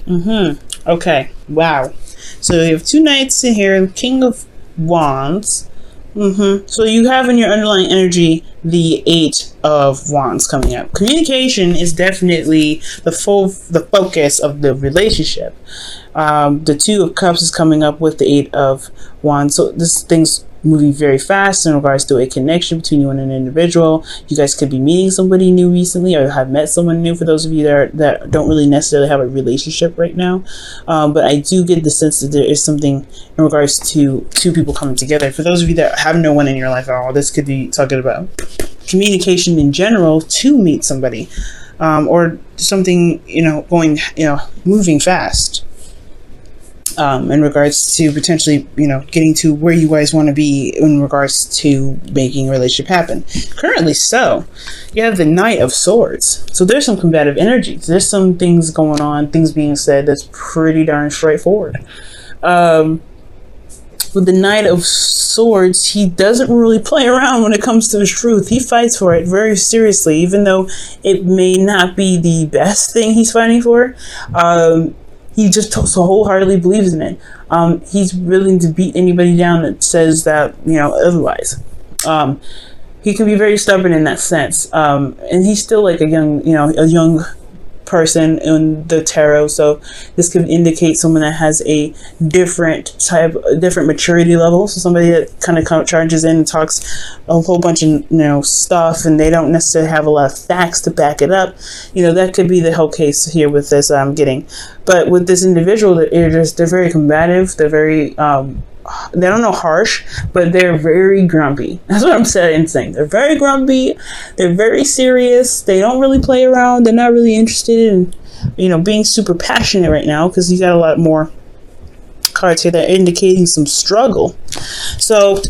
Okay. Wow. So you have two knights in here, King of Wands. So you have in your underlying energy the Eight of Wands coming up. Communication is definitely the focus of the relationship. The Two of Cups is coming up with the Eight of Wands. So this thing's moving very fast in regards to a connection between you and an individual. You guys could be meeting somebody new recently, or have met someone new, for those of you that don't really necessarily have a relationship right now. But I do get the sense that there is something in regards to two people coming together. For those of you that have no one in your life at all, this could be talking about communication in general to meet somebody, or something, going, moving fast. In regards to potentially, getting to where you guys want to be in regards to making a relationship happen. Currently, so you have the Knight of Swords. So there's some combative energies. There's some things going on, things being said that's pretty darn straightforward. With the Knight of Swords, he doesn't really play around when it comes to his truth. He fights for it very seriously, even though it may not be the best thing he's fighting for. He just so wholeheartedly believes in it. He's willing to beat anybody down that says that, otherwise. He can be very stubborn in that sense. And he's still like a young person in the tarot. So this could indicate someone that has a different maturity level. So somebody that kind of charges in and talks a whole bunch of, stuff, and they don't necessarily have a lot of facts to back it up. That could be the whole case here with this I'm getting. But with this individual, they're very combative. They're very, they don't know harsh, but they're very grumpy. That's what I'm saying. They're very grumpy. They're very serious. They don't really play around. They're not really interested in, being super passionate right now, because you got a lot more cards here that are indicating some struggle. So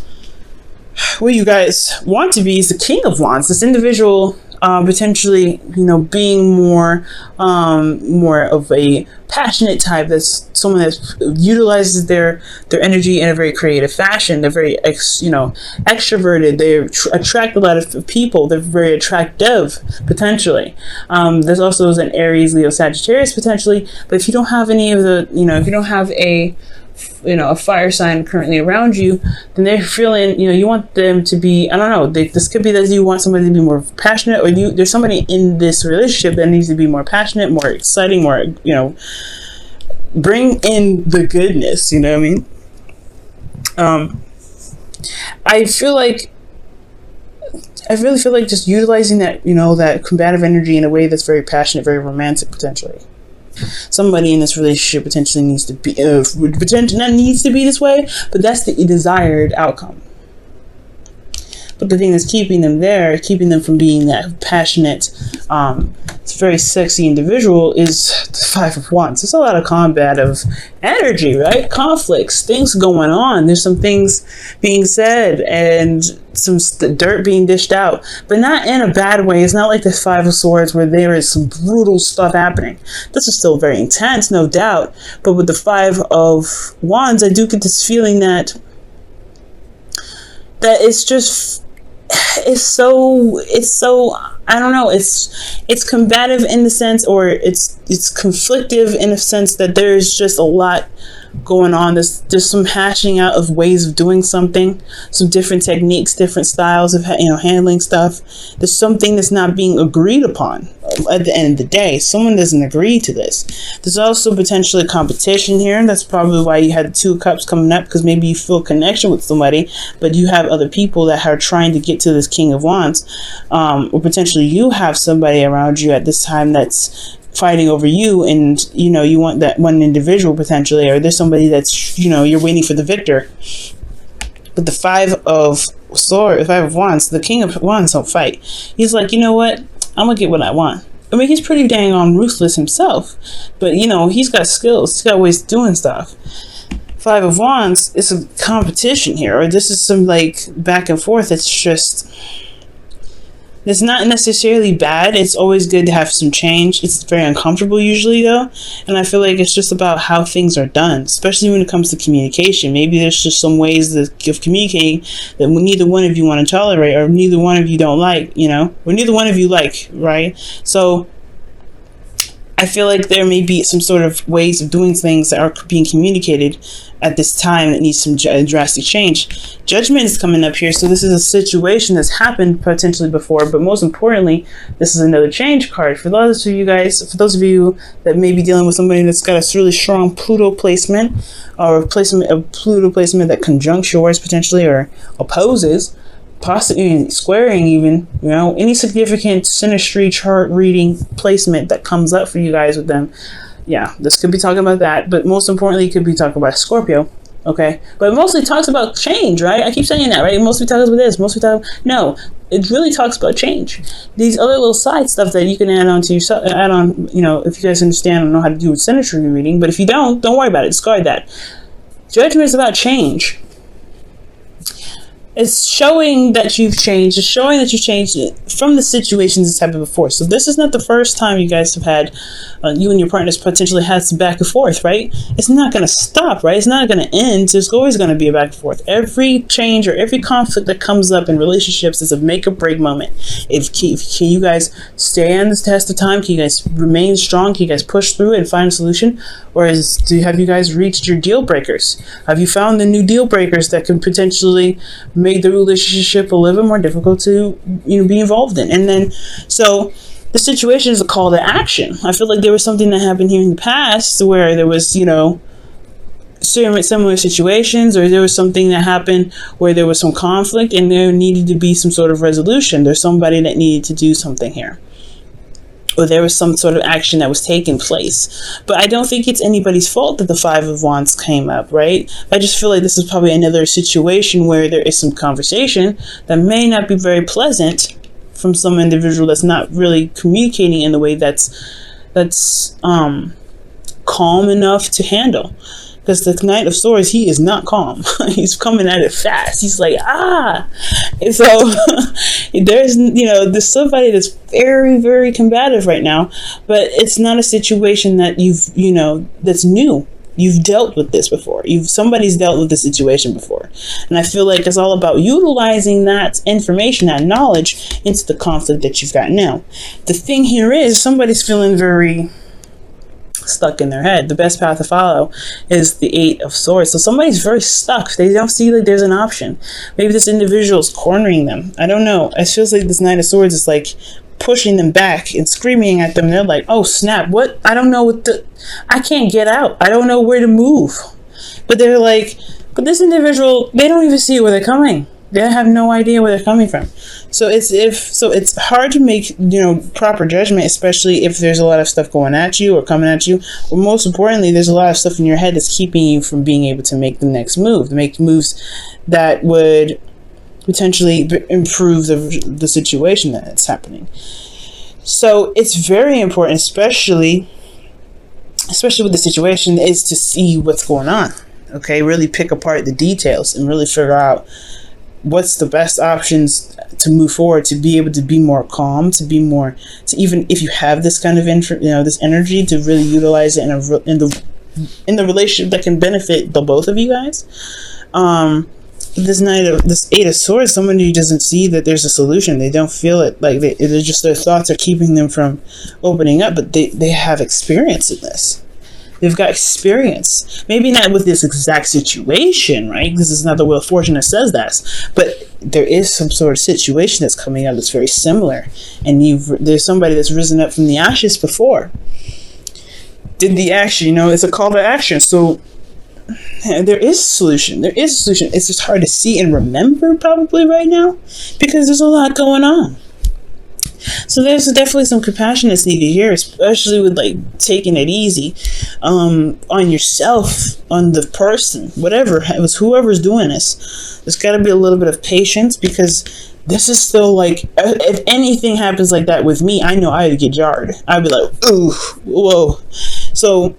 what you guys want to be is the King of Wands. This individual potentially, being more of a passionate type. That's someone that utilizes their energy in a very creative fashion. They're very extroverted. They attract a lot of people. They're very attractive potentially. There's also an Aries, Leo, Sagittarius potentially. But if you don't have any of the, if you don't have a fire sign currently around you, then they're feeling, you want them to be, I don't know, this could be that you want somebody to be more passionate, or there's somebody in this relationship that needs to be more passionate, more exciting, more, bring in the goodness, you know what I mean? I really feel like just utilizing that, that combative energy in a way that's very passionate, very romantic potentially. Somebody in this relationship potentially needs to be not needs to be this way, but that's the desired outcome. But the thing that's keeping them from being that passionate, very sexy individual is the Five of Wands. There's a lot of combative energy, right? Conflicts, things going on. There's some things being said and some dirt being dished out, but not in a bad way. It's not like the Five of Swords where there is some brutal stuff happening. This is still very intense, no doubt. But with the Five of Wands, I do get this feeling that it's so I don't know, it's combative in the sense, or it's conflictive in the sense that there's just a lot going on. There's some hashing out of ways of doing something, some different techniques, different styles of handling stuff. There's something that's not being agreed upon at the end of the day. Someone doesn't agree to this. There's also potentially competition here, and that's probably why you had the Two of Cups coming up, because maybe you feel a connection with somebody, but you have other people that are trying to get to this King of Wands, or potentially you have somebody around you at this time that's fighting over you, and you want that one individual potentially, or there's somebody that's you're waiting for the victor. But the Five of Wands, the King of Wands don't fight. He's like, you know what, I'm gonna get what I want. I mean, he's pretty dang on ruthless himself, but he's got skills, he's got ways of doing stuff. Five of Wands is a competition here, or this is some like back and forth. It's not necessarily bad. It's always good to have some change. It's very uncomfortable usually though. And I feel like it's just about how things are done, especially when it comes to communication. Maybe there's just some ways of communicating that neither one of you want to tolerate, or neither one of you don't like, or neither one of you like, right? So I feel like there may be some sort of ways of doing things that are being communicated at this time that needs some drastic change. Judgment is coming up here, so this is a situation that's happened potentially before, but most importantly, this is another change card. For those of you guys, for those of you that may be dealing with somebody that's got a really strong Pluto placement, or a Pluto placement that conjuncts yours potentially, or opposes, possibly squaring even, you know, any significant synastry chart reading placement that comes up for you guys with them. Yeah, this could be talking about that, but most importantly, it could be talking about Scorpio. Okay, but it mostly talks about change, right? I keep saying that, right? It mostly talks about this, mostly talks. No, it really talks about change. These other little side stuff that you can add on to yourself, you know, if you guys understand and know how to do with synastry reading. But if you don't worry about it. Discard that. Judgment is about change. It's showing that you've changed. It's showing that you've changed from the situations that's happened before. So this is not the first time you guys have had, you and your partners potentially had some back and forth, right? It's not going to stop, right? It's not going to end. There's always going to be a back and forth. Every change or every conflict that comes up in relationships is a make or break moment. Can you guys stay on this test of time? Can you guys remain strong? Can you guys push through it and find a solution? Or have you guys reached your deal breakers? Have you found the new deal breakers that can potentially make the relationship a little bit more difficult to, you know, be involved in? And then, so the situation is a call to action. I feel like there was something that happened here in the past where there was, you know, similar situations, or there was something that happened where there was some conflict and there needed to be some sort of resolution. There's somebody that needed to do something here, or there was some sort of action that was taking place. But I don't think it's anybody's fault that the Five of Wands came up, right? I just feel like this is probably another situation where there is some conversation that may not be very pleasant from some individual that's not really communicating in the way that's calm enough to handle. Because the Knight of Swords, he is not calm. He's coming at it fast. He's like, And so there's, you know, there's somebody that's very, very combative right now, but it's not a situation that you know, that's new. You've dealt with this before. Somebody's dealt with the situation before. And I feel like it's all about utilizing that information, that knowledge, into the conflict that you've got now. The thing here is somebody's feeling very stuck in their head. The best path to follow is the Eight of Swords. So somebody's very stuck. They don't see that there's an option. Maybe this individual's cornering them. I don't know. It feels like this Knight of Swords is like pushing them back and screaming at them. They're like, oh snap, what? I don't know I can't get out. I don't know where to move. But they're like, but this individual, they don't even see where they're coming. They have no idea where they're coming from. So it's hard to make, you know, proper judgment, especially if there's a lot of stuff going at you or coming at you. Or most importantly, there's a lot of stuff in your head that's keeping you from being able to make the next move, to make moves that would potentially improve the situation that's happening. So it's very important, especially with the situation, is to see what's going on. Okay, really pick apart the details and really figure out what's the best options to move forward, to be able to be more calm, to even if you have this kind of this energy, to really utilize it in the relationship that can benefit the both of you guys. This Eight of Swords, somebody doesn't see that there's a solution. They don't feel it. Like they're just, their thoughts are keeping them from opening up, but they have experience in this. They've got experience. Maybe not with this exact situation, right? Because it's not the Wheel of Fortune that says that. But there is some sort of situation that's coming up that's very similar. And there's somebody that's risen up from the ashes before. Did the action, you know, it's a call to action. So there is a solution. There is a solution. It's just hard to see and remember probably right now because there's a lot going on. So there's definitely some compassion that's needed here, especially with like taking it easy on yourself, on the person, whatever it was, whoever's doing this. There's got to be a little bit of patience because this is still like, if anything happens like that with me, I know I'd get jarred. I'd be like, ooh, whoa. So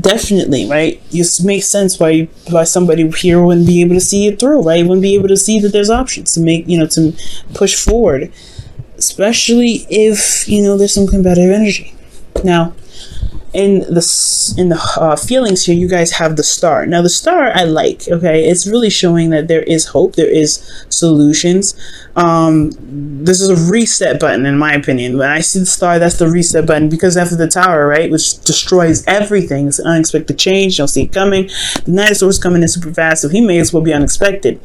definitely, right? It makes sense why somebody here wouldn't be able to see it through, right? Wouldn't be able to see that there's options to make, to push forward. Especially if, there's some combative energy. Now, in the feelings here, you guys have the star. Now the star I like, okay, it's really showing that there is hope, there is solutions. This is a reset button in my opinion. When I see the star, that's the reset button, because after the Tower, right, which destroys everything, it's an unexpected change, you don't see it coming. The Knight of Swords coming in super fast, so he may as well be unexpected.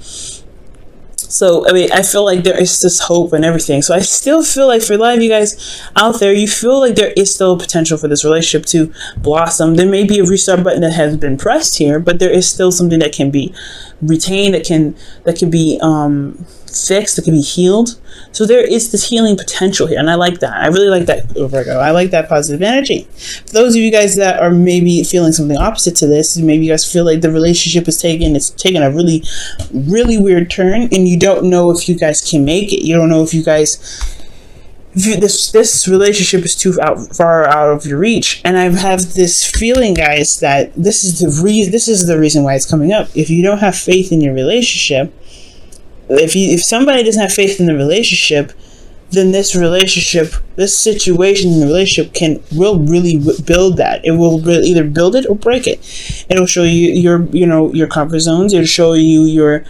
So, I mean, I feel like there is this hope and everything. So I still feel like for a lot of you guys out there, you feel like there is still potential for this relationship to blossom. There may be a restart button that has been pressed here, but there is still something that can be retained, that can be fixed, that can be healed. So there is this healing potential here, and I like that. I really like that, Virgo. I like that positive energy. For those of you guys that are maybe feeling something opposite to this, maybe you guys feel like the relationship is taking a really, really weird turn, and you don't know if you guys can make it. You don't know if you guys, this relationship is too far out of your reach. And I have this feeling, guys, that this is the reason why it's coming up. If you don't have faith in your relationship, if somebody doesn't have faith in the relationship, then this situation in the relationship will really build that. It will either build it or break it. It'll show you your comfort zones. It'll show you your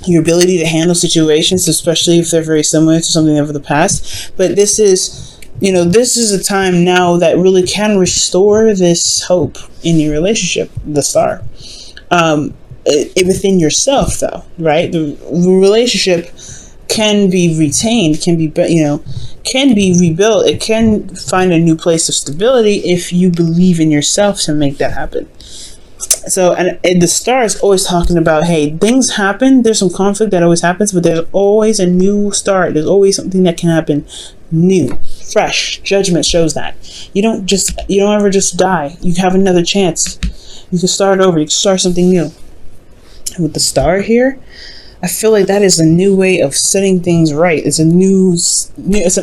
ability to handle situations, especially if they're very similar to something of the past. But this is a time now that really can restore this hope in your relationship, the star. Within yourself, though, right? The relationship can be retained, can be rebuilt. It can find a new place of stability if you believe in yourself to make that happen. So, and the star is always talking about, hey, things happen. There's some conflict that always happens, but there's always a new start. There's always something that can happen new, fresh. Judgment shows that. You don't ever just die. You have another chance. You can start over. You can start something new. With the star here, I feel like that is a new way of setting things right. It's an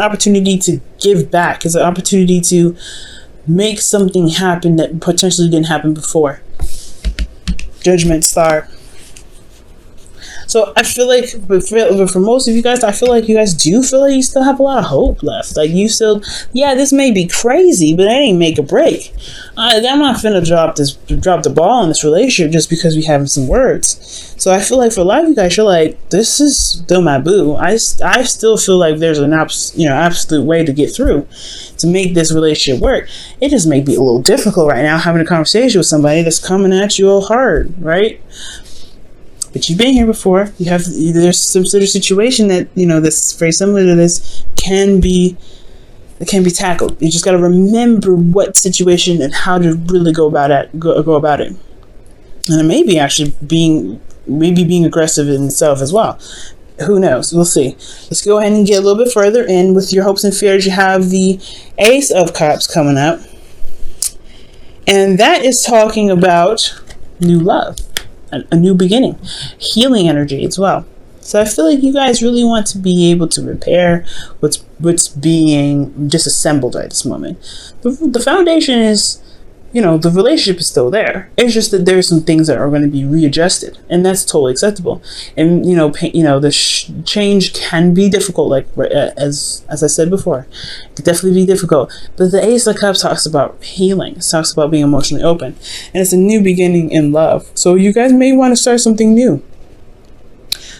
opportunity to give back. It's an opportunity to make something happen that potentially didn't happen before. Judgment, star. So I feel like, but for most of you guys, I feel like you guys do feel like you still have a lot of hope left. Like you still, yeah, this may be crazy, but that ain't make a break. I'm not finna drop the ball in this relationship just because we having some words. So I feel like for a lot of you guys, you're like, this is still my boo. I still feel like there's an absolute way to get through to make this relationship work. It just may be a little difficult right now having a conversation with somebody that's coming at you all hard, right? But you've been here before. There's some sort of situation that that's very similar to this can be tackled. You just got to remember what situation and how to really go about it. And it may be actually being aggressive in itself as well. Who knows? We'll see. Let's go ahead and get a little bit further in with your hopes and fears. You have the Ace of Cups coming up, and that is talking about new love. A new beginning, healing energy as well. So I feel like you guys really want to be able to repair what's being disassembled at this moment. The foundation is, the relationship is still there. It's just that there's some things that are going to be readjusted, and that's totally acceptable. And the change can be difficult, like as I said before, it could definitely be difficult. But the Ace of Cups talks about healing. It talks about being emotionally open, and it's a new beginning in love. So you guys may want to start something new.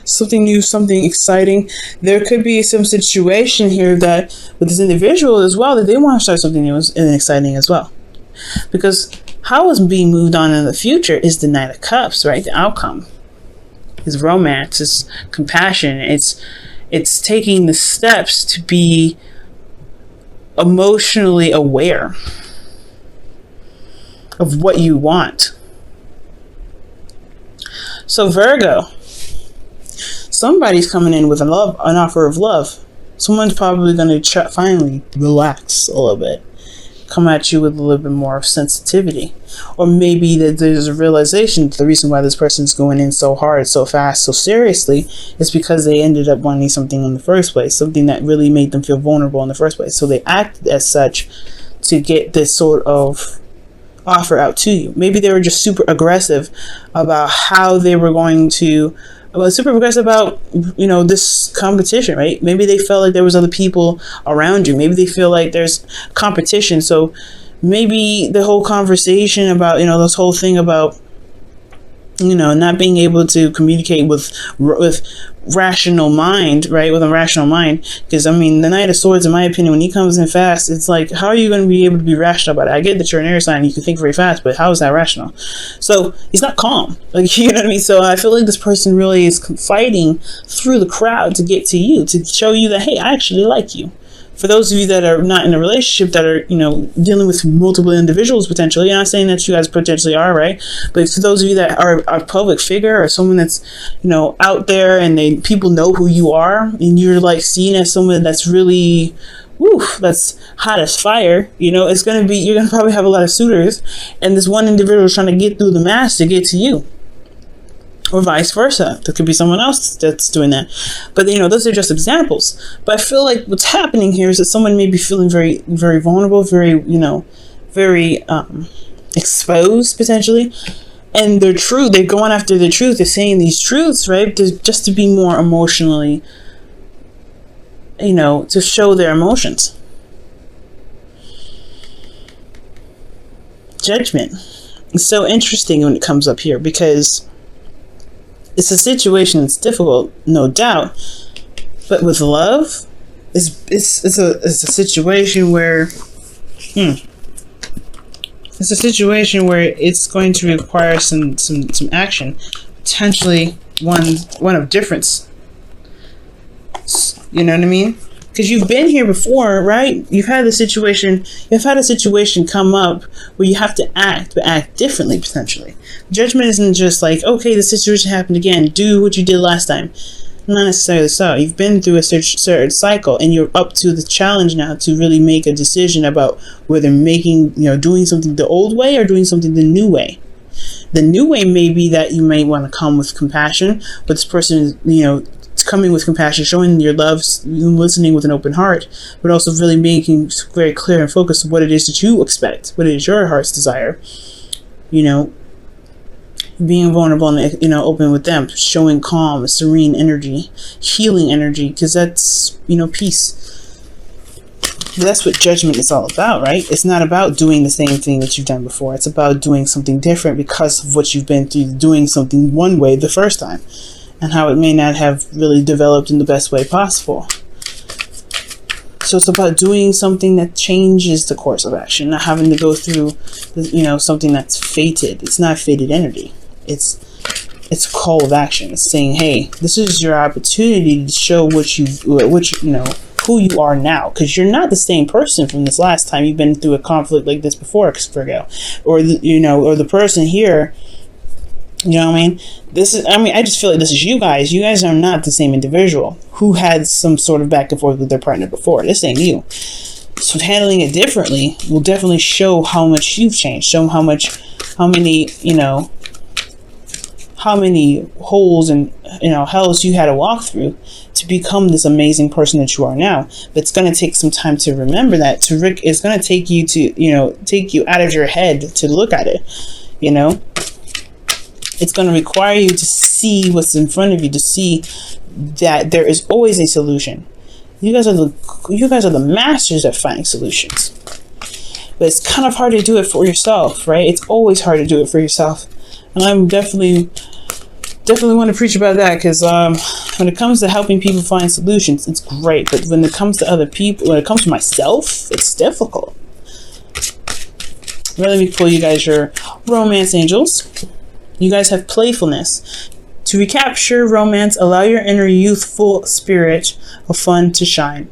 Something new, something exciting. There could be some situation here that with this individual as well that they want to start something new and exciting as well. Because how is being moved on in the future is the Knight of Cups, right? The outcome is romance, it's compassion, it's taking the steps to be emotionally aware of what you want. So Virgo, somebody's coming in with an offer of love. Someone's probably going to finally relax a little bit, come at you with a little bit more of sensitivity. Or maybe that there's a realization that the reason why this person's going in so hard, so fast, so seriously is because they ended up wanting something in the first place, something that really made them feel vulnerable in the first place. So they acted as such to get this sort of offer out to you. Maybe they were just super aggressive about how they were going to super aggressive about this competition, right? Maybe they felt like there was other people around you. Maybe they feel like there's competition, so maybe the whole conversation about, this whole thing about, not being able to communicate with rational mind, right? With a rational mind. Because, the Knight of Swords, in my opinion, when he comes in fast, it's like, how are you going to be able to be rational about it? I get that you're an air sign, you can think very fast, but how is that rational? So he's not calm. Like, you know what I mean? So I feel like this person really is fighting through the crowd to get to you, to show you that, hey, I actually like you. For those of you that are not in a relationship, that are, dealing with multiple individuals potentially, I'm not saying that you guys potentially are, right? But for those of you that are a public figure or someone that's, out there and people know who you are, and you're like seen as someone that's really, that's hot as fire, you're going to probably have a lot of suitors, and this one individual is trying to get through the mass to get to you. Or vice versa. There could be someone else that's doing that. But, those are just examples. But I feel like what's happening here is that someone may be feeling very, very vulnerable, very, very exposed, potentially. And they're going after the truth. They're saying these truths, right? Just to be more emotionally, to show their emotions. Judgment. It's so interesting when it comes up here, because it's a situation that's difficult, no doubt, but with love, it's a situation where it's going to require some action, potentially one of difference. You know what I mean? Because you've been here before, right? You've had a situation come up where you have to act, but act differently, potentially. Judgment isn't just like, okay, the situation happened again, do what you did last time. Not necessarily so. You've been through a certain cycle, and you're up to the challenge now to really make a decision about whether doing something the old way or doing something the new way. The new way may be that you may want to come with compassion, but this person is, coming with compassion, showing your love, listening with an open heart, but also really making very clear and focused what it is that you expect, what it is your heart's desire. Being vulnerable and open with them, showing calm, serene energy, healing energy, because that's peace. That's what judgment is all about, right? It's not about doing the same thing that you've done before. It's about doing something different because of what you've been through, doing something one way the first time, and how it may not have really developed in the best way possible. So it's about doing something that changes the course of action, not having to go through, something that's fated. It's not fated energy. It's a call of action. It's saying, hey, this is your opportunity to show who you are now, because you're not the same person from this last time. You've been through a conflict like this before, Virgo, or the person here. You know what I mean? I just feel like this is you guys. You guys are not the same individual who had some sort of back and forth with their partner before. This ain't you. So handling it differently will definitely show how much you've changed. Show how many holes and hells you had to walk through to become this amazing person that you are now. But it's going to take some time to remember that. It's going to take you to take you out of your head to look at it. It's going to require you to see what's in front of you, to see that there is always a solution. You guys are the masters at finding solutions. But it's kind of hard to do it for yourself, right? It's always hard to do it for yourself. And I'm definitely want to preach about that, because when it comes to helping people find solutions, it's great. But when it comes to other people, when it comes to myself, it's difficult. Let me pull you guys your romance angels. You guys have playfulness. To recapture romance, allow your inner youthful spirit of fun to shine.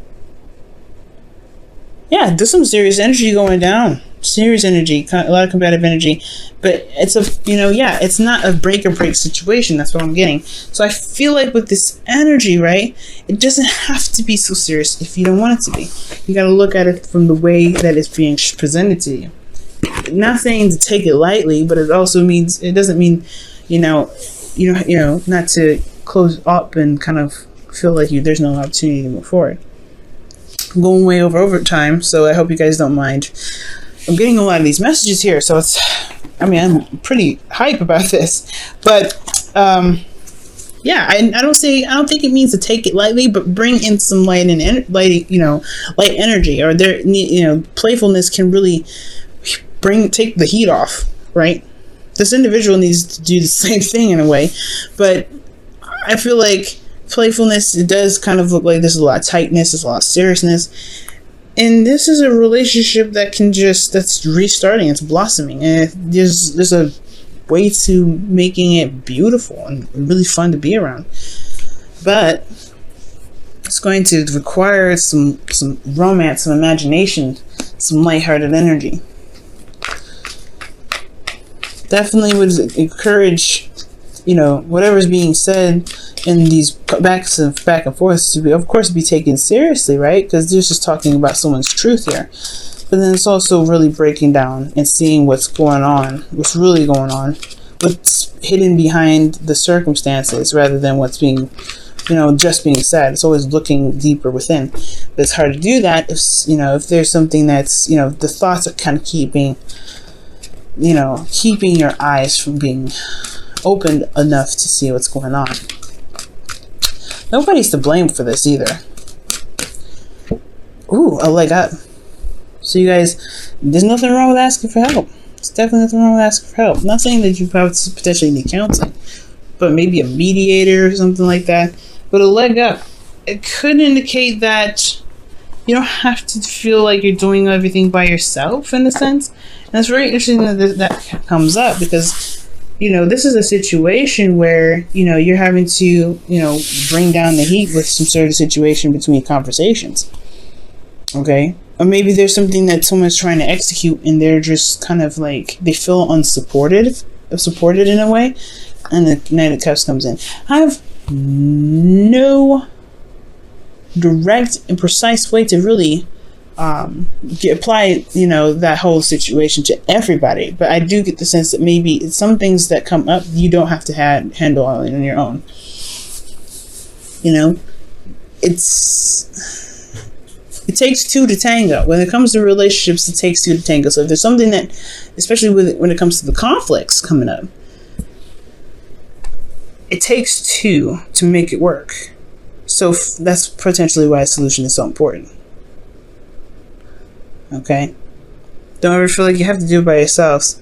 Yeah, there's some serious energy going down. Serious energy, a lot of combative energy. But it's it's not a break or break situation. That's what I'm getting. So I feel like with this energy, right, it doesn't have to be so serious if you don't want it to be. You got to look at it from the way that it's being presented to you. Not saying to take it lightly, but it also means, it doesn't mean, not to close up and kind of feel like there's no opportunity to move forward. I'm going way over time, so I hope you guys don't mind. I'm getting a lot of these messages here, so I'm pretty hype about this. But yeah, I don't think it means to take it lightly, but bring in some light energy, or playfulness can really take the heat off, right? This individual needs to do the same thing in a way, but I feel like playfulness, it does kind of look like there's a lot of tightness, there's a lot of seriousness, and this is a relationship that that's restarting, it's blossoming, and there's a way to making it beautiful and really fun to be around. But it's going to require some romance, some imagination, some lighthearted energy. Definitely would encourage, whatever's being said in these back and forth to be, of course, be taken seriously, right? Because this is talking about someone's truth here. But then it's also really breaking down and seeing what's going on, what's really going on, what's hidden behind the circumstances rather than what's being, just being said. It's always looking deeper within. But it's hard to do that if there's something that's, the thoughts are kind of keeping your eyes from being opened enough to see what's going on. Nobody's to blame for this either. Ooh, a leg up. So you guys, there's nothing wrong with asking for help. There's definitely nothing wrong with asking for help. I'm not saying that you potentially need counseling, but maybe a mediator or something like that. But a leg up, it could indicate that you don't have to feel like you're doing everything by yourself, in a sense. And it's very interesting that comes up, because this is a situation where you're having to bring down the heat with some sort of situation between conversations. Okay, or maybe there's something that someone's trying to execute and they're just kind of like, they feel supported in a way, and the Knight of Cups comes in. I have no direct and precise way to really apply that whole situation to everybody, but I do get the sense that maybe it's some things that come up you don't have to handle on your own. It takes two to tango. When it comes to relationships, it takes two to tango. So if there's something that, especially when it comes to the conflicts coming up, it takes two to make it work. So that's potentially why a solution is so important. Okay? Don't ever feel like you have to do it by yourselves.